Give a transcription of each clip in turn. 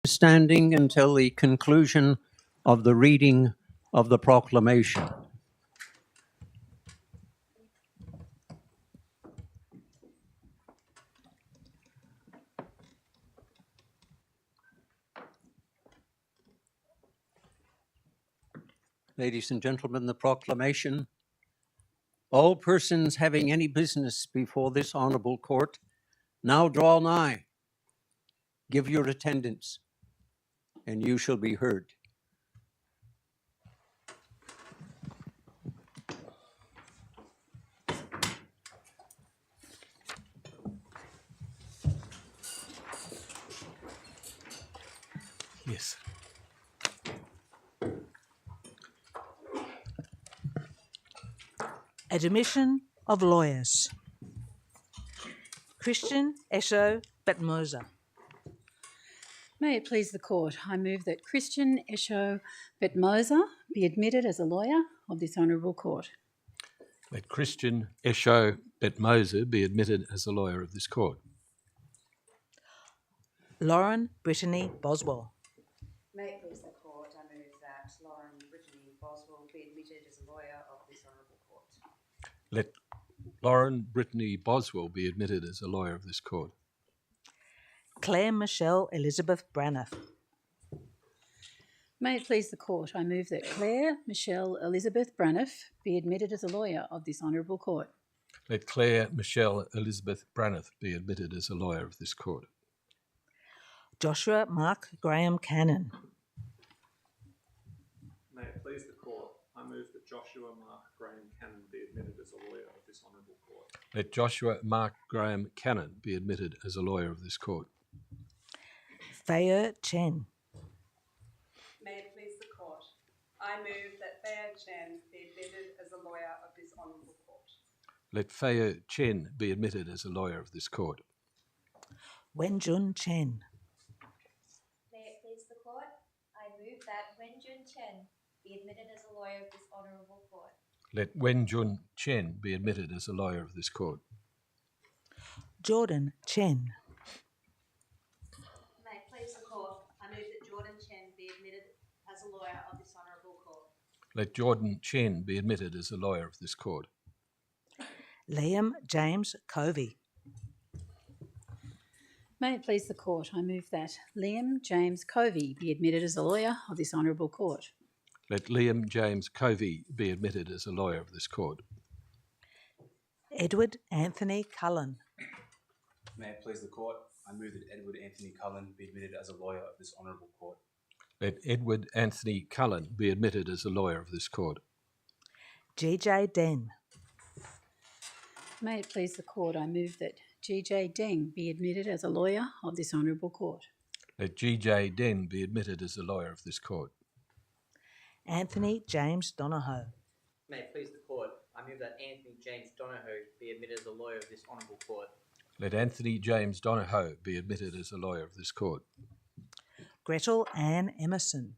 Standing until the conclusion of the reading of the proclamation. Ladies and gentlemen, the proclamation. All persons having any business before this honorable court now draw nigh. Give your attendance, and you shall be heard. Yes. Admission of lawyers. Christian Esho Betmoser. May it please the court, I move that Christian Esho Betmoser be admitted as a lawyer of this honourable court. Let Christian Esho Betmoser be admitted as a lawyer of this court. Lauren Brittany Boswell. May it please the court, I move that Lauren Brittany Boswell be admitted as a lawyer of this honourable court. Let Lauren Brittany Boswell be admitted as a lawyer of this court. Claire Michelle Elizabeth Braniff. May it please the court, I move that Claire Michelle Elizabeth Braniff be admitted as a lawyer of this honourable court. Let Claire Michelle Elizabeth Braniff be admitted as a lawyer of this court. Joshua Mark Graham Cannon. May it please the court, I move that Joshua Mark Graham Cannon be admitted as a lawyer of this honourable court. Let Joshua Mark Graham Cannon be admitted as a lawyer of this court. Faya Chen. May it please the court, I move that Faya Chen be admitted as a lawyer of this honourable court. Let Faya Chen be admitted as a lawyer of this court. Wenjun Chen. May it please the court, I move that Wenjun Chen be admitted as a lawyer of this honourable court. Let Wenjun Chen be admitted as a lawyer of this court. Jordan Chen. May it please the court, I move that Jordan Chen be admitted as a lawyer of this honourable court. Let Jordan Chen be admitted as a lawyer of this court. Liam James Covey. May it please the court, I move that Liam James Covey be admitted as a lawyer of this honourable court. Let Liam James Covey be admitted as a lawyer of this court. Edward Anthony Cullen. May it please the court, I move that Edward Anthony Cullen be admitted as a lawyer of this honourable court. Let Edward Anthony Cullen be admitted as a lawyer of this court. G.J. Den. May it please the court, I move that G.J. Deng be admitted as a lawyer of this honourable court. Let G.J. Den be admitted as a lawyer of this court. Anthony James Donohoe. May it please the court, I move that Anthony James Donohoe be admitted as a lawyer of this honourable court. Let Anthony James Donohoe be admitted as a lawyer of this court. Gretel Ann Emerson.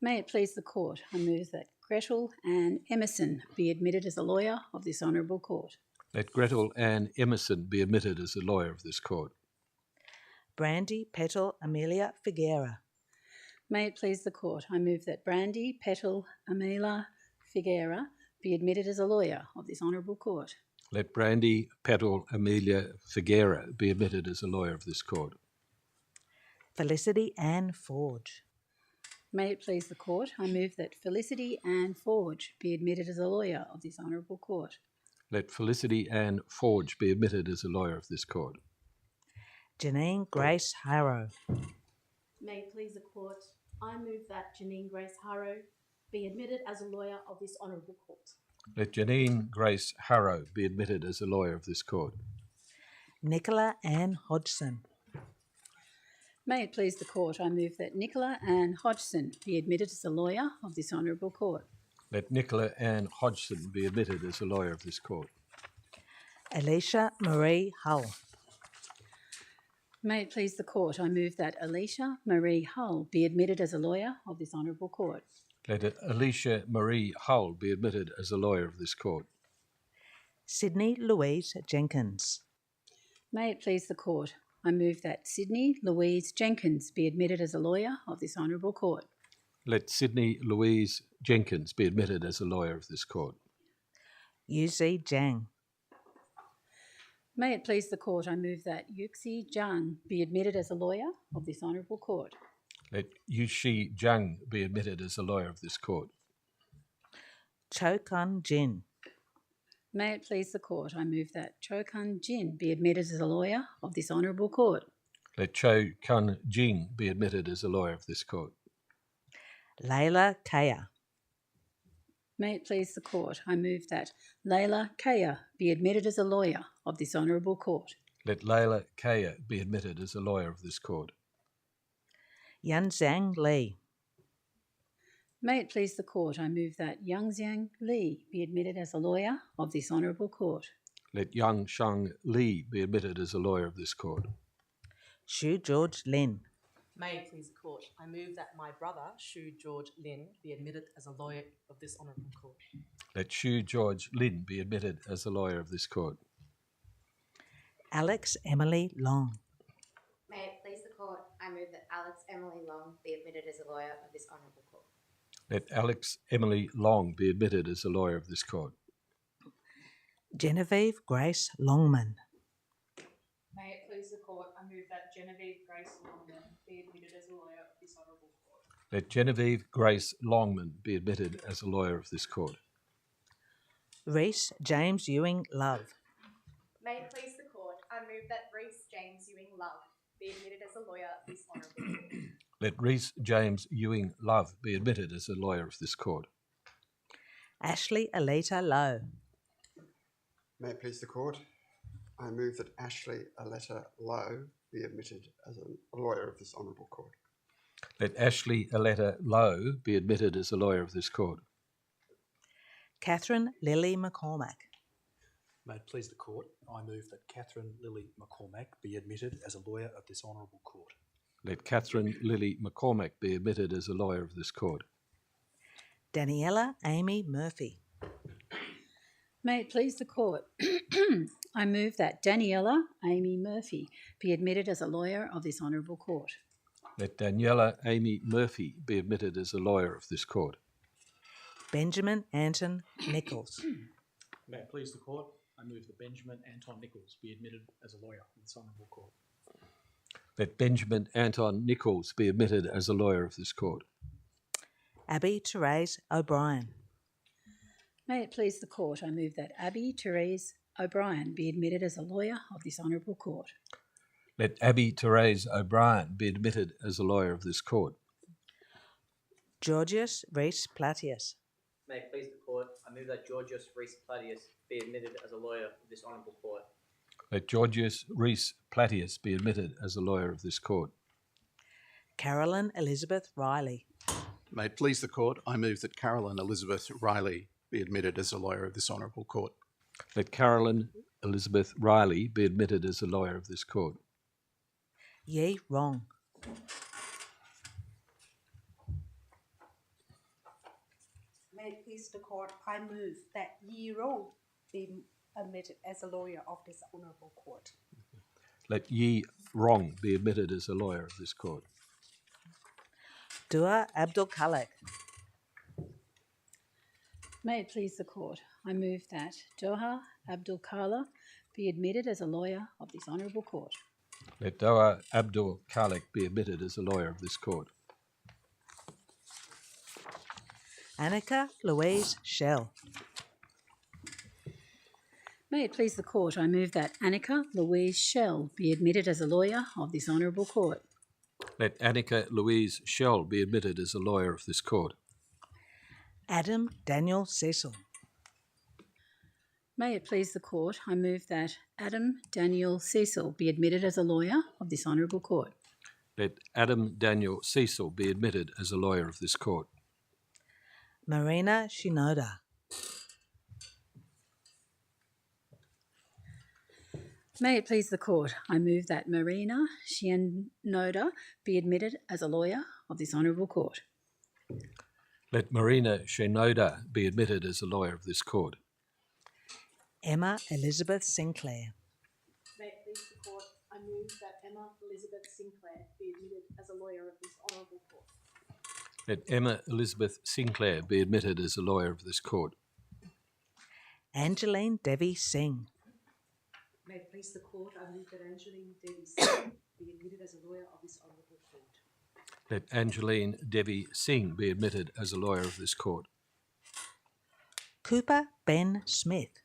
May it please the court, I move that Gretel Ann Emerson be admitted as a lawyer of this honourable court. Let Gretel Ann Emerson be admitted as a lawyer of this court. Brandy Petal Amelia Figuera. May it please the court, I move that Brandy Petal Amelia Figuera be admitted as a lawyer of this honourable court. Let Brandy Petal Amelia Figuera be admitted as a lawyer of this court. Felicity Ann Forge. May it please the court, I move that Felicity Ann Forge be admitted as a lawyer of this honourable court. Let Felicity Ann Forge be admitted as a lawyer of this court. Janine Grace Harrow. May it please the court, I move that Janine Grace Harrow be admitted as a lawyer of this honourable court. Let Janine Grace Harrow be admitted as a lawyer of this court. Nicola Ann Hodgson. May it please the court, I move that Nicola Ann Hodgson be admitted as a lawyer of this honourable court. Let Nicola Ann Hodgson be admitted as a lawyer of this court. Alicia Marie Hull. May it please the court, I move that Alicia Marie Hull be admitted as a lawyer of this honourable court. Let Alicia Marie Hull be admitted as a lawyer of this court. Sydney Louise Jenkins. May it please the court, I move that Sydney Louise Jenkins be admitted as a lawyer of this Honourable Court. Let Sydney Louise Jenkins be admitted as a lawyer of this court. Yuzi Jiang. May it please the Court, I move that Yuxi Zhang be admitted as a lawyer of this Honourable Court. Let Yushi Zhang be admitted as a lawyer of this court. Cho Kun Jin. May it please the Court, I move that Cho Kun Jin be admitted as a lawyer of this Honourable Court. Let Cho Kun Jing be admitted as a lawyer of this court. Layla Kaya. May it please the Court, I move that Layla Kaya be admitted as a lawyer of this Honourable Court. Let Layla Kaya be admitted as a lawyer of this court. Yanzhang Li. May it please the Court, I move that Yangxiang Li be admitted as a lawyer of this Honourable Court. Let Yang Shang Li be admitted as a lawyer of this court. Xu George Lin. May it please the Court, I move that my brother, Shu George Lin, be admitted as a lawyer of this Honourable Court. Let Xu George Lin be admitted as a lawyer of this court. Alex Emily Long. May it please the Court, I move that Alex Emily Long be admitted as a lawyer of this Honourable Court. Let Alex Emily Long be admitted as a lawyer of this court. Genevieve Grace Longman. May it please the Court, I move that Genevieve Grace Longman be admitted as a lawyer of this Honourable Court. Let Genevieve Grace Longman be admitted as a lawyer of this court. Reese James Ewing Love. May it please the Court, I move that Reese James Ewing Love be admitted as a lawyer of this Honourable Court. Let Reese James Ewing Love be admitted as a lawyer of this court. Ashley Aleta Lowe. May it please the Court, I move that Ashley Aleta Lowe be admitted as a lawyer of this Honourable Court. Let Ashley Aleta Lowe be admitted as a lawyer of this court. Catherine Lily McCormack. May it please the Court, I move that Catherine Lily McCormack be admitted as a lawyer of this Honourable Court. Let Catherine Lily McCormack be admitted as a lawyer of this court. Daniela Amy Murphy. May it please the Court, I move that Daniela Amy Murphy be admitted as a lawyer of this Honourable Court. Let Daniela Amy Murphy be admitted as a lawyer of this court. Benjamin Anton Nichols. May it please the Court, I move that Benjamin Anton Nichols be admitted as a lawyer of this Honourable Court. Let Benjamin Anton Nichols be admitted as a lawyer of this court. Abby Therese O'Brien. May it please the Court, I move that Abby Therese O'Brien be admitted as a lawyer of this Honourable Court. Let Abby Therese O'Brien be admitted as a lawyer of this court. Georgius Reese Platius. May it please the Court, I move that Georgius Reese Platius be admitted as a lawyer of this Honourable Court. Let Georgius Reese Platius be admitted as a lawyer of this court. Carolyn Elizabeth Riley. May it please the Court, I move that Carolyn Elizabeth Riley be admitted as a lawyer of this Honourable Court. Let Carolyn Elizabeth Riley be admitted as a lawyer of this court. Yi Rong. May it please the Court, I move that Yi Rong be admitted as a lawyer of this Honourable Court. Let Yi Rong be admitted as a lawyer of this court. Dua Abdul Khalek. May it please the Court, I move that Doha Abdul Khala be admitted as a lawyer of this Honourable Court. Let Doha Abdul Khalek be admitted as a lawyer of this court. Annika Louise Shell. May it please the Court, I move that Annika Louise Shell be admitted as a lawyer of this Honourable Court. Let Annika Louise Shell be admitted as a lawyer of this court. Adam Daniel Cecil. May it please the Court, I move that Adam Daniel Cecil be admitted as a lawyer of this Honourable Court. Let Adam Daniel Cecil be admitted as a lawyer of this court. Marina Shinoda. May it please the Court, I move that Marina Shinoda be admitted as a lawyer of this Honourable Court. Let Marina Shinoda be admitted as a lawyer of this court. Emma Elizabeth Sinclair. May it please the Court, I move that Emma Elizabeth Sinclair be admitted as a lawyer of this honourable court. Let Emma Elizabeth Sinclair be admitted as a lawyer of this court. Angeline Devi Singh. May it please the court, I move that Angeline Devi Singh be admitted as a lawyer of this honourable court. Let Angeline Devi Singh be admitted as a lawyer of this court. Cooper Ben Smith.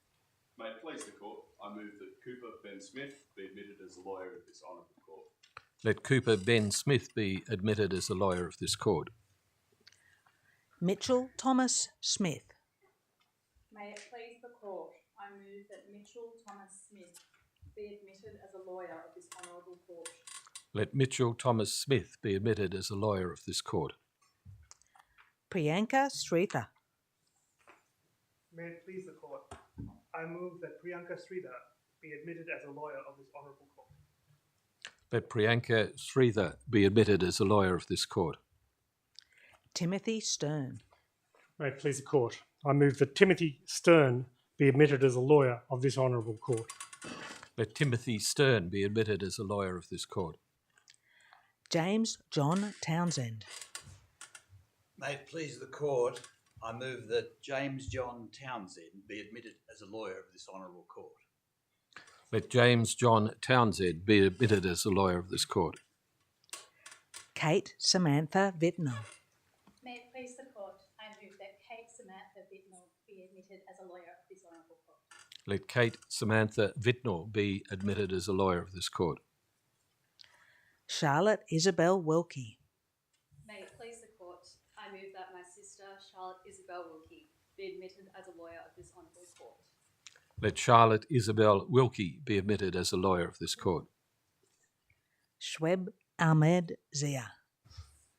May it please the court, I move that Cooper Ben Smith be admitted as a lawyer of this honourable court. Let Cooper Ben Smith be admitted as a lawyer of this court. Mitchell Thomas Smith. May it please the court, I move that Mitchell Thomas Smith be admitted as a lawyer of this honourable court. Let Mitchell Thomas Smith be admitted as a lawyer of this court. Priyanka Sridhar. May it please the court, I move that Priyanka Sridhar be admitted as a lawyer of this honourable court. Let Priyanka Sridhar be admitted as a lawyer of this court. Timothy Stern. May it please the court, I move that Timothy Stern be admitted as a lawyer of this honourable court. Let Timothy Stern be admitted as a lawyer of this court. James John Townsend. May it please the court, I move that James John Townsend be admitted as a lawyer of this honourable court. Let James John Townsend be admitted as a lawyer of this court. Kate Samantha Vitnell. May it please the court, I move that Kate Samantha Vitnell be admitted as a lawyer of this honourable court. Let Kate Samantha Vitnell be admitted as a lawyer of this court. Charlotte Isabel Wilkie. May it please the court, I move that my sister Charlotte Isabel Wilkie be admitted as a lawyer of this honourable court. Let Charlotte Isabel Wilkie be admitted as a lawyer of this court. Shweb Ahmed Zia.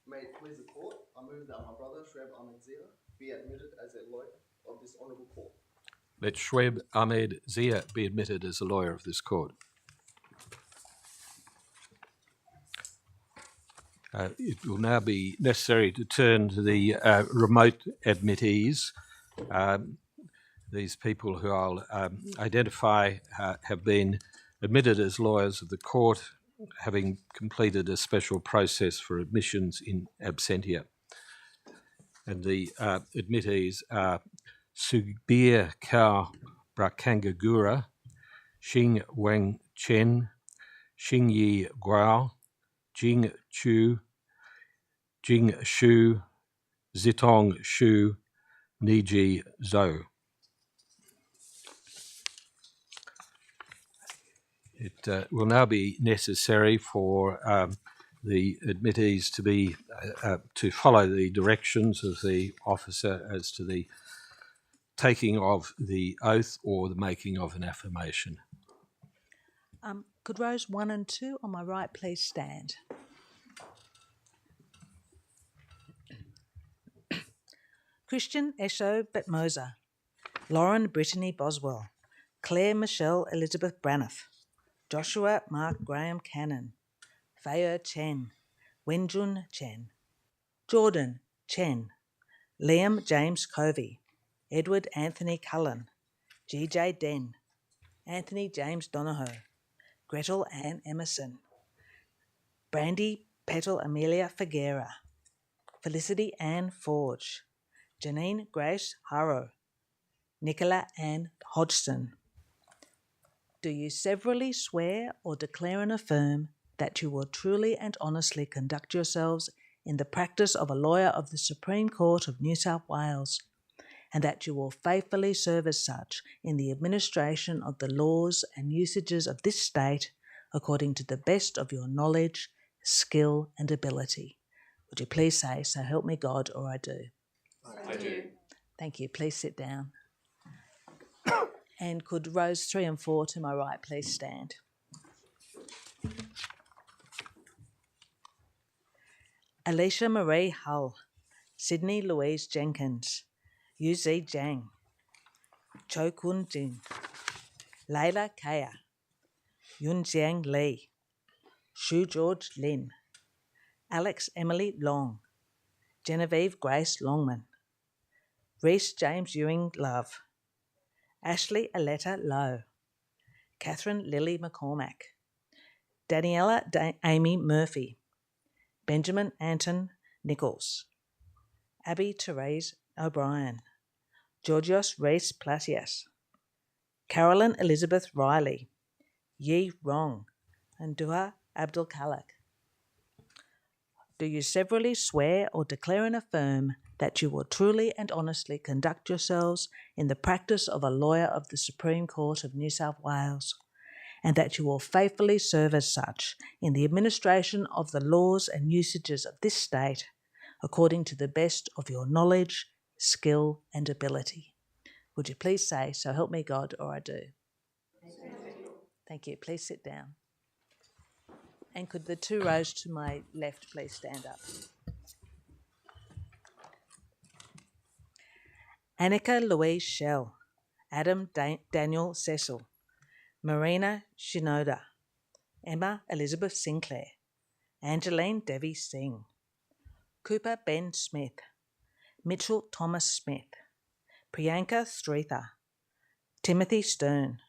May it please the court, I move that my brother Shweb Ahmed Zia be admitted as a lawyer of this honourable court. Let Shweb Ahmed Zia be admitted as a lawyer of this court. It will now be necessary to turn to the remote admittees. These people who I'll identify have been admitted as lawyers of the court, having completed a special process for admissions in absentia. And the admittees are Sugbir Kaur Brakangagura, Xing Wang Chen, Xingyi Guo, Jing Chu, Jing Shu, Zitong Shu, Niji Zhou. It will now be necessary for the admittees to be to follow the directions of the officer as to the taking of the oath or the making of an affirmation. Could rows 1 and 2 on my right please stand? Christian Esho Betmosa, Lauren Brittany Boswell, Claire Michelle Elizabeth Braniff, Joshua Mark Graham Cannon, Faya Chen, Wenjun Chen, Jordan Chen, Liam James Covey, Edward Anthony Cullen, GJ Den, Anthony James Donohoe, Gretel Ann Emerson, Brandy Petal Amelia Figuera, Felicity Ann Forge, Janine Grace Harrow, Nicola Ann Hodgson. Do you severally swear or declare and affirm that you will truly and honestly conduct yourselves in the practice of a lawyer of the Supreme Court of New South Wales, and that you will faithfully serve as such in the administration of the laws and usages of this state according to the best of your knowledge, skill and ability? Would you please say, "So help me God," or "I do"? I do. Thank you. Please sit down. And could rows 3 and 4 to my right please stand? Alicia Marie Hull, Sydney Louise Jenkins, Yuzi Zhang, Cho Kun Jin, Layla Kaya, Yun Jiang Lee, Shu George Lin, Alex Emily Long, Genevieve Grace Longman, Reese James Ewing Love, Ashley Aletta Lowe, Catherine Lily McCormack, Daniela Amy Murphy, Benjamin Anton Nichols, Abby Therese O'Brien, Georgios Reis Plasias, Carolyn Elizabeth Riley, Yi Rong, and Duha Abdul Khalak. Do you severally swear or declare and affirm that you will truly and honestly conduct yourselves in the practice of a lawyer of the Supreme Court of New South Wales, and that you will faithfully serve as such in the administration of the laws and usages of this state, according to the best of your knowledge, skill, and ability? Would you please say, "So help me God," or "I do"? Thank you. Please sit down. And could the two rows to my left please stand up? Annika Louise Shell, Adam Daniel Cecil, Marina Shinoda, Emma Elizabeth Sinclair, Angeline Devi Singh, Cooper Ben Smith, Mitchell Thomas Smith, Priyanka Stretha, Timothy Stern,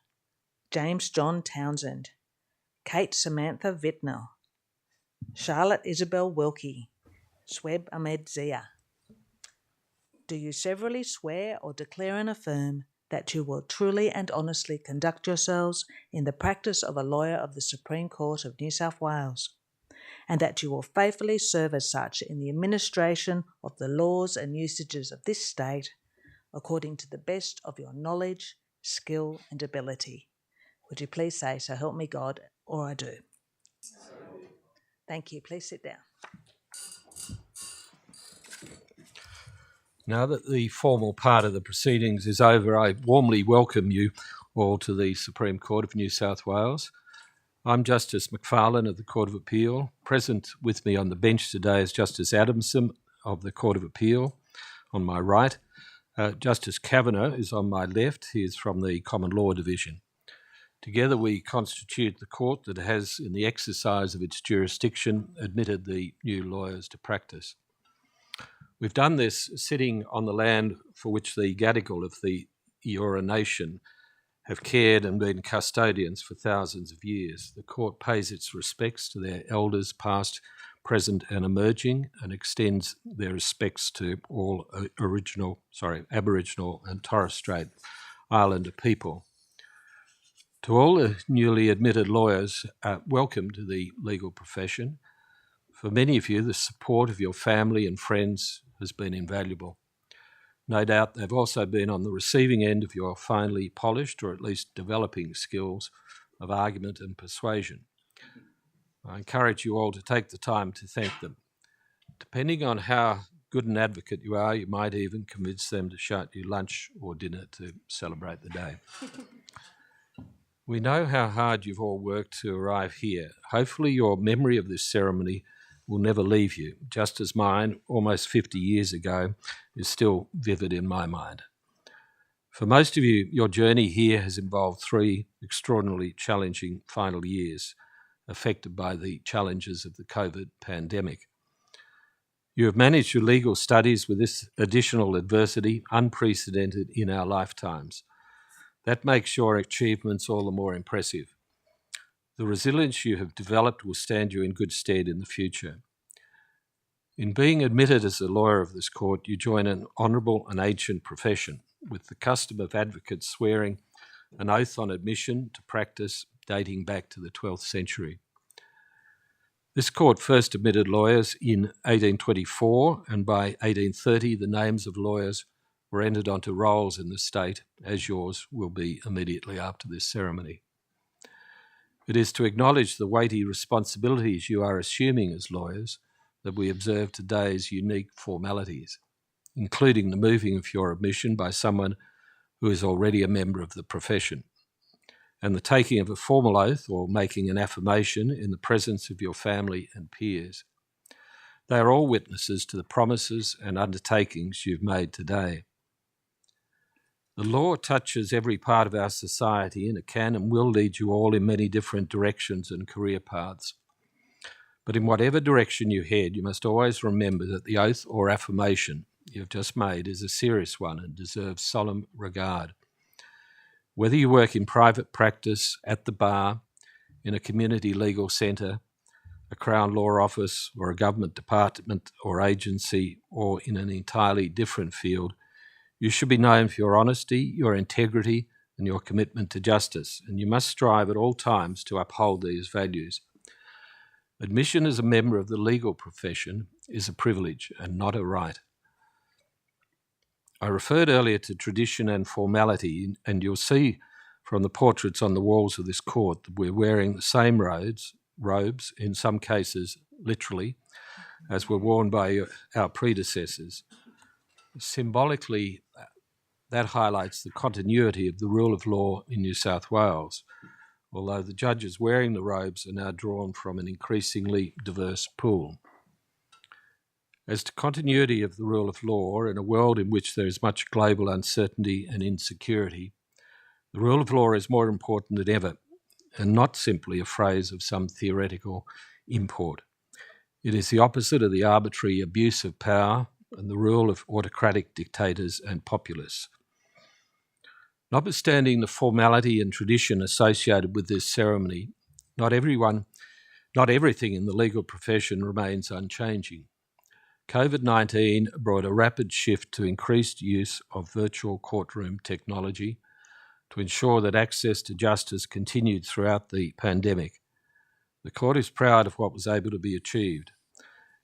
James John Townsend, Kate Samantha Vitnell, Charlotte Isabel Wilkie, Sweb Ahmed Zia. Do you severally swear or declare and affirm that you will truly and honestly conduct yourselves in the practice of a lawyer of the Supreme Court of New South Wales, and that you will faithfully serve as such in the administration of the laws and usages of this state, according to the best of your knowledge, skill, and ability? Would you please say, "So help me God," or "I do"? Thank you. Please sit down. Now that the formal part of the proceedings is over, I warmly welcome you all to the Supreme Court of New South Wales. I'm Justice McFarlane of the Court of Appeal. Present with me on the bench today is Justice Adamson of the Court of Appeal on my right. Justice Kavanagh is on my left. He is from the Common Law Division. Together we constitute the court that has, in the exercise of its jurisdiction, admitted the new lawyers to practice. We've done this sitting on the land for which the Gadigal of the Eora Nation have cared and been custodians for thousands of years. The court pays its respects to their elders, past, present and emerging, and extends their respects to all Aboriginal and Torres Strait Islander people. To all the newly admitted lawyers, welcome to the legal profession. For many of you, the support of your family and friends has been invaluable. No doubt they've also been on the receiving end of your finely polished, or at least developing, skills of argument and persuasion. I encourage you all to take the time to thank them. Depending on how good an advocate you are, you might even convince them to shout you lunch or dinner to celebrate the day. We know how hard you've all worked to arrive here. Hopefully your memory of this ceremony will never leave you, just as mine, almost 50 years ago, is still vivid in my mind. For most of you, your journey here has involved 3 extraordinarily challenging final years, affected by the challenges of the COVID pandemic. You have managed your legal studies with this additional adversity, unprecedented in our lifetimes. That makes your achievements all the more impressive. The resilience you have developed will stand you in good stead in the future. In being admitted as a lawyer of this court, you join an honourable and ancient profession, with the custom of advocates swearing an oath on admission to practice dating back to the 12th century. This court first admitted lawyers in 1824, and by 1830 the names of lawyers were entered onto rolls in the state, as yours will be immediately after this ceremony. It is to acknowledge the weighty responsibilities you are assuming as lawyers that we observe today's unique formalities, including the moving of your admission by someone who is already a member of the profession, and the taking of a formal oath or making an affirmation in the presence of your family and peers. They are all witnesses to the promises and undertakings you've made today. The law touches every part of our society, and it can and will lead you all in many different directions and career paths. But in whatever direction you head, you must always remember that the oath or affirmation you've just made is a serious one and deserves solemn regard. Whether you work in private practice, at the bar, in a community legal centre, a Crown Law Office, or a government department or agency, or in an entirely different field, you should be known for your honesty, your integrity, and your commitment to justice, and you must strive at all times to uphold these values. Admission as a member of the legal profession is a privilege and not a right. I referred earlier to tradition and formality, and you'll see from the portraits on the walls of this court that we're wearing the same robes, in some cases literally, as were worn by our predecessors. Symbolically, that highlights the continuity of the rule of law in New South Wales, although the judges wearing the robes are now drawn from an increasingly diverse pool. As to continuity of the rule of law in a world in which there is much global uncertainty and insecurity, the rule of law is more important than ever, and not simply a phrase of some theoretical import. It is the opposite of the arbitrary abuse of power and the rule of autocratic dictators and populists. Notwithstanding the formality and tradition associated with this ceremony, not everything in the legal profession remains unchanging. COVID-19 brought a rapid shift to increased use of virtual courtroom technology to ensure that access to justice continued throughout the pandemic. The court is proud of what was able to be achieved.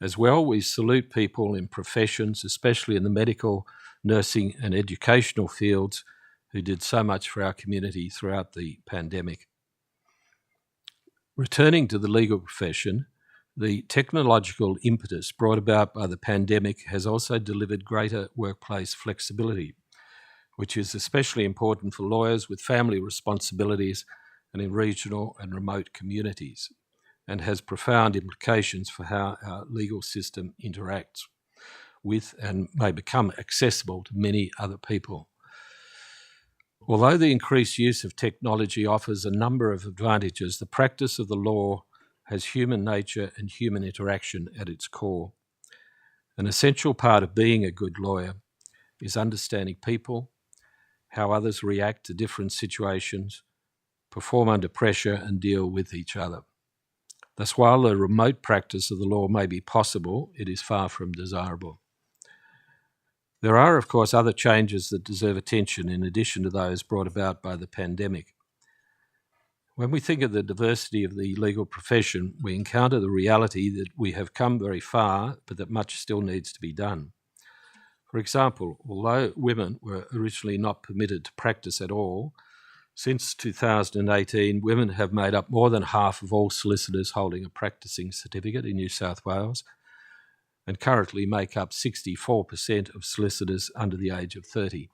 As well, we salute people in professions, especially in the medical, nursing and educational fields, who did so much for our community throughout the pandemic. Returning to the legal profession, the technological impetus brought about by the pandemic has also delivered greater workplace flexibility, which is especially important for lawyers with family responsibilities and in regional and remote communities, and has profound implications for how our legal system interacts with and may become accessible to many other people. Although the increased use of technology offers a number of advantages, the practice of the law has human nature and human interaction at its core. An essential part of being a good lawyer is understanding people, how others react to different situations, perform under pressure, and deal with each other. Thus, while the remote practice of the law may be possible, it is far from desirable. There are, of course, other changes that deserve attention in addition to those brought about by the pandemic. When we think of the diversity of the legal profession, we encounter the reality that we have come very far, but that much still needs to be done. For example, although women were originally not permitted to practice at all, since 2018, women have made up more than half of all solicitors holding a practicing certificate in New South Wales, and currently make up 64% of solicitors under the age of 30.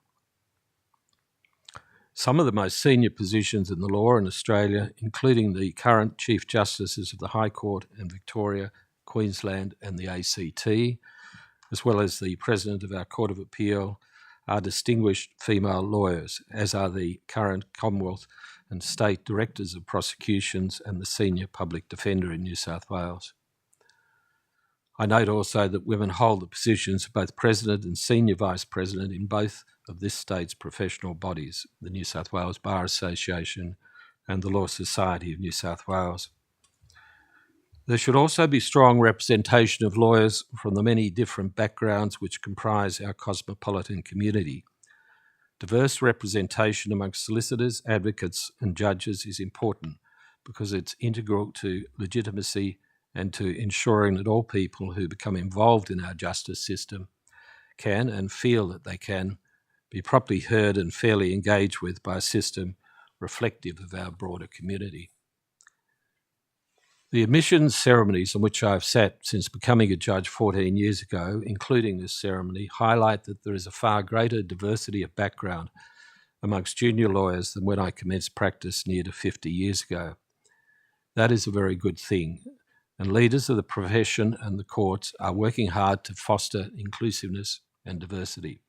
Some of the most senior positions in the law in Australia, including the current Chief Justices of the High Court and Victoria, Queensland and the ACT, as well as the President of our Court of Appeal, are distinguished female lawyers, as are the current Commonwealth and State Directors of Prosecutions and the Senior Public Defender in New South Wales. I note also that women hold the positions of both President and Senior Vice President in both of this state's professional bodies, the New South Wales Bar Association and the Law Society of New South Wales. There should also be strong representation of lawyers from the many different backgrounds which comprise our cosmopolitan community. Diverse representation amongst solicitors, advocates and judges is important because it's integral to legitimacy and to ensuring that all people who become involved in our justice system can and feel that they can be properly heard and fairly engaged with by a system reflective of our broader community. The admissions ceremonies on which I've sat since becoming a judge 14 years ago, including this ceremony, highlight that there is a far greater diversity of background amongst junior lawyers than when I commenced practice near to 50 years ago. That is a very good thing, and leaders of the profession and the courts are working hard to foster inclusiveness and diversity.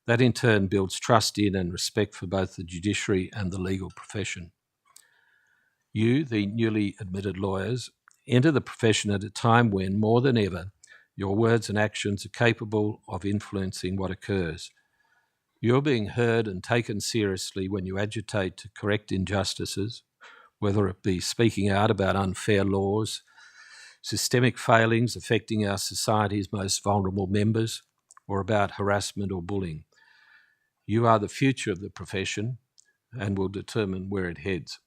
That in turn builds trust in and respect for both the judiciary and the legal profession. You, the newly admitted lawyers, enter the profession at a time when, more than ever, your words and actions are capable of influencing what occurs. You're being heard and taken seriously when you agitate to correct injustices, whether it be speaking out about unfair laws, systemic failings affecting our society's most vulnerable members, or about harassment or bullying. You are the future of the profession and will determine where it heads.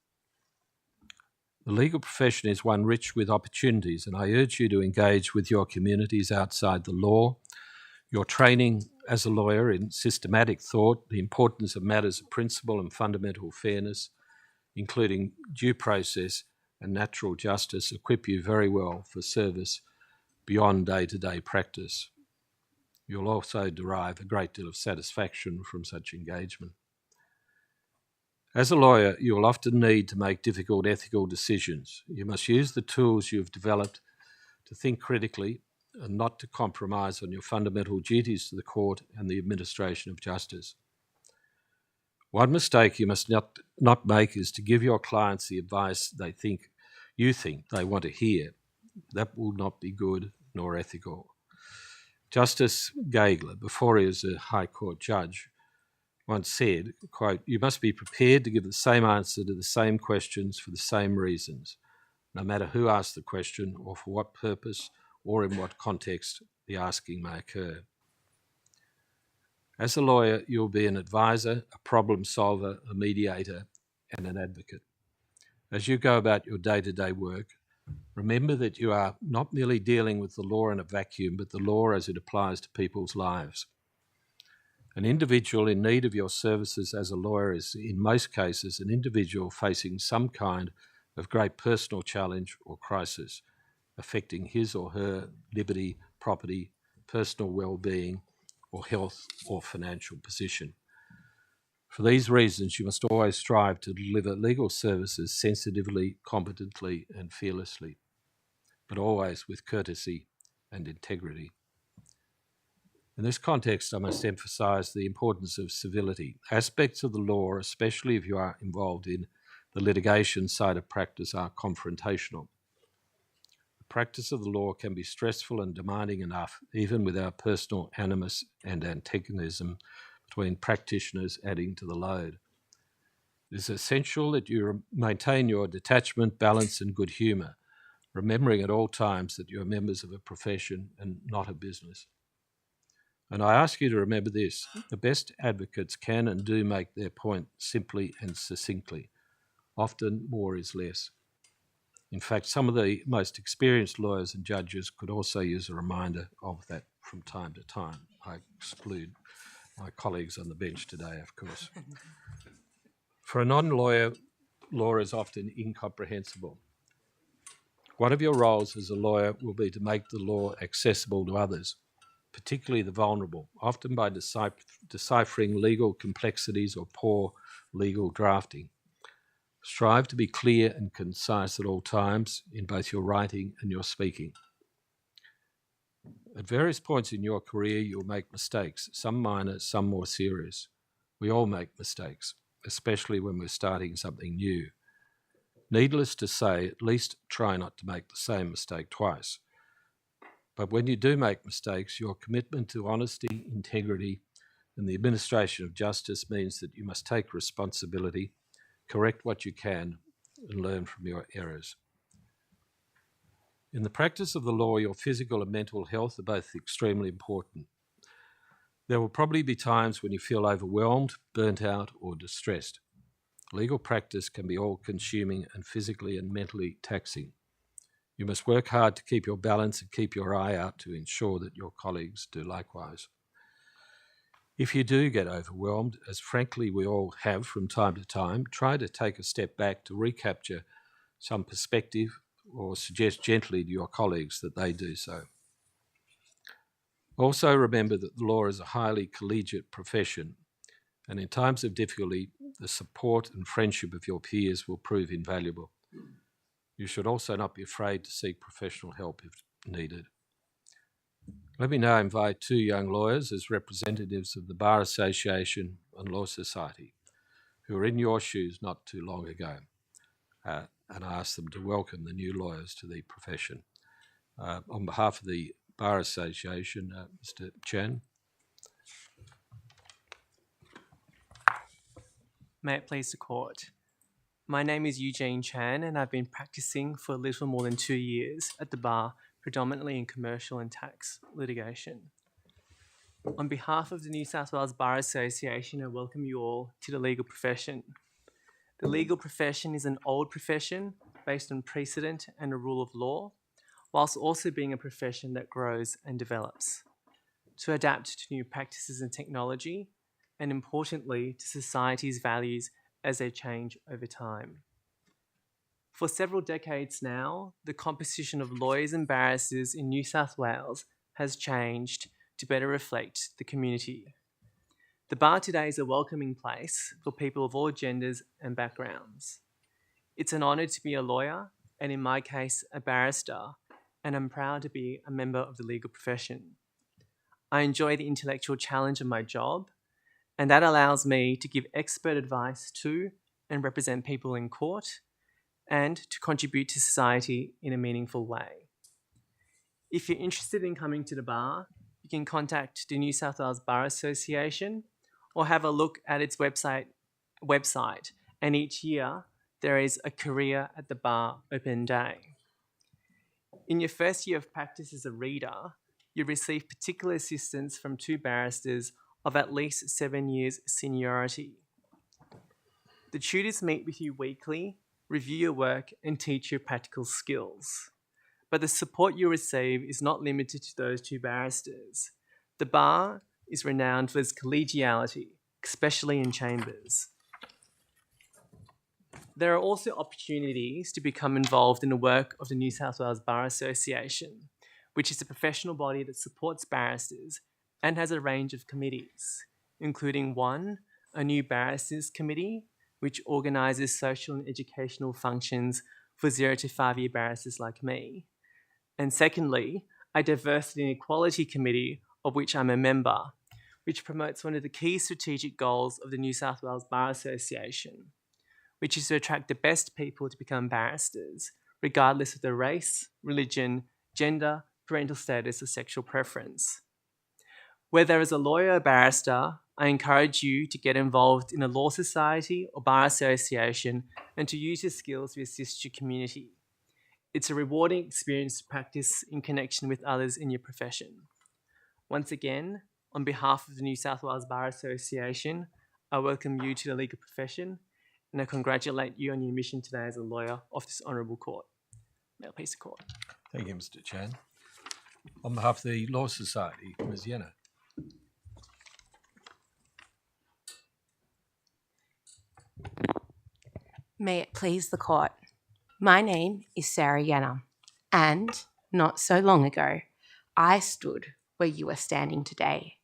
The legal profession is one rich with opportunities, and I urge you to engage with your communities outside the law. Your training as a lawyer in systematic thought, the importance of matters of principle and fundamental fairness, including due process and natural justice, equip you very well for service beyond day-to-day practice. You'll also derive a great deal of satisfaction from such engagement. As a lawyer, you will often need to make difficult ethical decisions. You must use the tools you've developed to think critically and not to compromise on your fundamental duties to the court and the administration of justice. One mistake you must not make is to give your clients the advice you think they want to hear. That will not be good nor ethical. Justice Gageler, before he was a High Court judge, once said, quote, "You must be prepared to give the same answer to the same questions for the same reasons, no matter who asks the question or for what purpose or in what context the asking may occur." As a lawyer, you'll be an advisor, a problem solver, a mediator, and an advocate. As you go about your day-to-day work, remember that you are not merely dealing with the law in a vacuum, but the law as it applies to people's lives. An individual in need of your services as a lawyer is, in most cases, an individual facing some kind of great personal challenge or crisis, affecting his or her liberty, property, personal well-being, or health or financial position. For these reasons, you must always strive to deliver legal services sensitively, competently, and fearlessly, but always with courtesy and integrity. In this context, I must emphasise the importance of civility. Aspects of the law, especially if you are involved in the litigation side of practice, are confrontational. The practice of the law can be stressful and demanding enough, even without personal animus and antagonism between practitioners adding to the load. It is essential that you maintain your detachment, balance, and good humour, remembering at all times that you are members of a profession and not a business. And I ask you to remember this: the best advocates can and do make their point simply and succinctly. Often more is less. In fact, some of the most experienced lawyers and judges could also use a reminder of that from time to time. I exclude my colleagues on the bench today, of course. For a non-lawyer, law is often incomprehensible. One of your roles as a lawyer will be to make the law accessible to others, particularly the vulnerable, often by deciphering legal complexities or poor legal drafting. Strive to be clear and concise at all times in both your writing and your speaking. At various points in your career, you'll make mistakes, some minor, some more serious. We all make mistakes, especially when we're starting something new. Needless to say, at least try not to make the same mistake twice. But when you do make mistakes, your commitment to honesty, integrity, and the administration of justice means that you must take responsibility, correct what you can, and learn from your errors. In the practice of the law, your physical and mental health are both extremely important. There will probably be times when you feel overwhelmed, burnt out, or distressed. Legal practice can be all-consuming and physically and mentally taxing. You must work hard to keep your balance and keep your eye out to ensure that your colleagues do likewise. If you do get overwhelmed, as frankly we all have from time to time, try to take a step back to recapture some perspective or suggest gently to your colleagues that they do so. Also remember that the law is a highly collegiate profession, and in times of difficulty, the support and friendship of your peers will prove invaluable. You should also not be afraid to seek professional help if needed. Let me now invite two young lawyers as representatives of the Bar Association and Law Society, who were in your shoes not too long ago, and I ask them to welcome the new lawyers to the profession. On behalf of the Bar Association, Mr. Chan. May it please the court. My name is Eugene Chan, and I've been practicing for a little more than 2 years at the bar, predominantly in commercial and tax litigation. On behalf of the New South Wales Bar Association, I welcome you all to the legal profession. The legal profession is an old profession based on precedent and a rule of law, whilst also being a profession that grows and develops to adapt to new practices and technology, and importantly, to society's values as they change over time. For several decades now, the composition of lawyers and barristers in New South Wales has changed to better reflect the community. The bar today is a welcoming place for people of all genders and backgrounds. It's an honour to be a lawyer, and in my case, a barrister, and I'm proud to be a member of the legal profession. I enjoy the intellectual challenge of my job, and that allows me to give expert advice to and represent people in court, and to contribute to society in a meaningful way. If you're interested in coming to the bar, you can contact the New South Wales Bar Association or have a look at its website, and each year there is a Career at the Bar open day. In your first year of practice as a reader, you receive particular assistance from 2 barristers of at least 7 years seniority. The tutors meet with you weekly, review your work, and teach you practical skills. But the support you receive is not limited to those 2 barristers. The bar is renowned for its collegiality, especially in chambers. There are also opportunities to become involved in the work of the New South Wales Bar Association, which is a professional body that supports barristers and has a range of committees, including 1, a new barristers committee, which organises social and educational functions for 0 to 5 year barristers like me. And secondly, a diversity and equality committee, of which I'm a member, which promotes one of the key strategic goals of the New South Wales Bar Association, which is to attract the best people to become barristers, regardless of their race, religion, gender, parental status, or sexual preference. Whether as a lawyer or barrister, I encourage you to get involved in a law society or bar association and to use your skills to assist your community. It's a rewarding experience to practice in connection with others in your profession. Once again, on behalf of the New South Wales Bar Association, I welcome you to the legal profession, and I congratulate you on your mission today as a lawyer of this honourable court. May I please the court. Thank you, Mr. Chan. On behalf of the Law Society, Ms. Yenna. May it please the court. My name is Sarah Yenna, and not so long ago, I stood where you are standing today.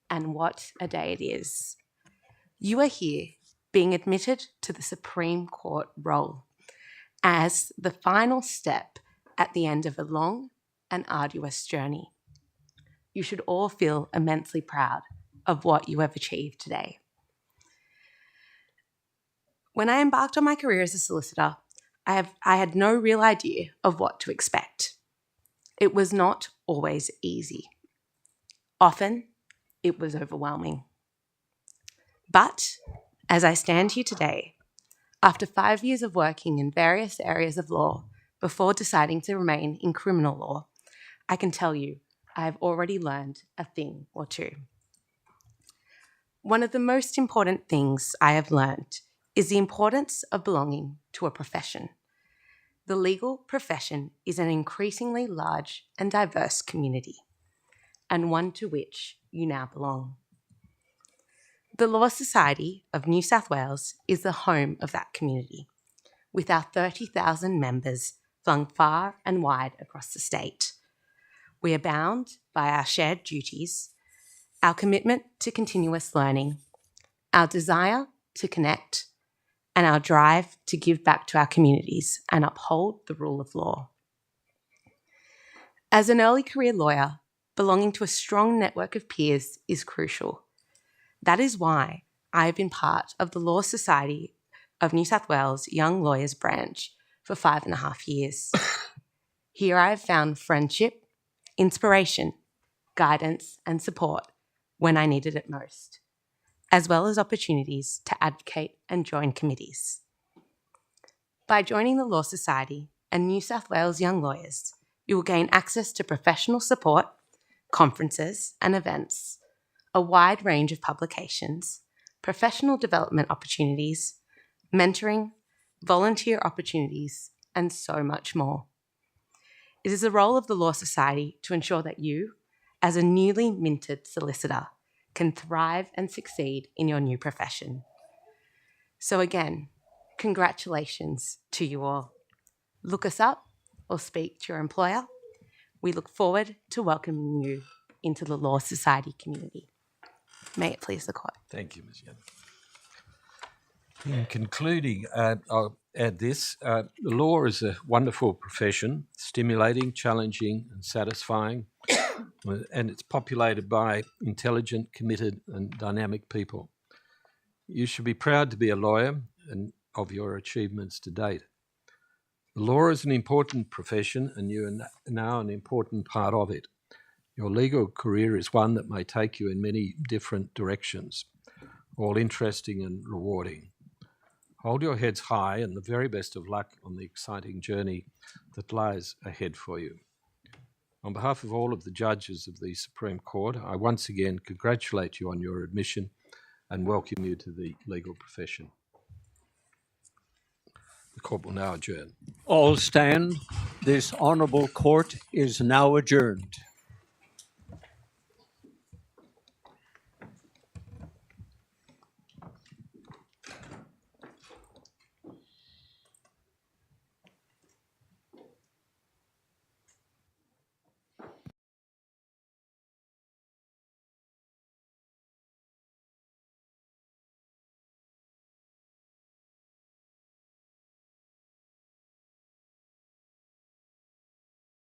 And what a day it is. You are here being admitted to the Supreme Court roll as the final step at the end of a long and arduous journey. You should all feel immensely proud of what you have achieved today. When I embarked on my career as a solicitor, I had no real idea of what to expect. It was not always easy. Often, it was overwhelming. But as I stand here today, after 5 years of working in various areas of law before deciding to remain in criminal law, I can tell you I have already learned a thing or 2. One of the most important things I have learned is the importance of belonging to a profession. The legal profession is an increasingly large and diverse community, and one to which you now belong. The Law Society of New South Wales is the home of that community, with our 30,000 members flung far and wide across the state. We are bound by our shared duties, our commitment to continuous learning, our desire to connect, and our drive to give back to our communities and uphold the rule of law. As an early career lawyer, belonging to a strong network of peers is crucial. That is why I have been part of the Law Society of New South Wales Young Lawyers branch for 5.5 years. Here I have found friendship, inspiration, guidance, and support when I needed it most, as well as opportunities to advocate and join committees. By joining the Law Society and New South Wales Young Lawyers, you will gain access to professional support, conferences and events, a wide range of publications, professional development opportunities, mentoring, volunteer opportunities, and so much more. It is the role of the Law Society to ensure that you, as a newly minted solicitor, can thrive and succeed in your new profession. So again, congratulations to you all. Look us up or speak to your employer. We look forward to welcoming you into the Law Society community. May it please the Court. Thank you, Ms. Young. In concluding, I'll add this. The law is a wonderful profession, stimulating, challenging and satisfying, and it's populated by intelligent, committed and dynamic people. You should be proud to be a lawyer and of your achievements to date. The law is an important profession and you are now an important part of it. Your legal career is one that may take you in many different directions, all interesting and rewarding. Hold your heads high and the very best of luck on the exciting journey that lies ahead for you. On behalf of all of the judges of the Supreme Court, I once again congratulate you on your admission and welcome you to the legal profession. The court will now adjourn. All stand. This honourable court is now adjourned.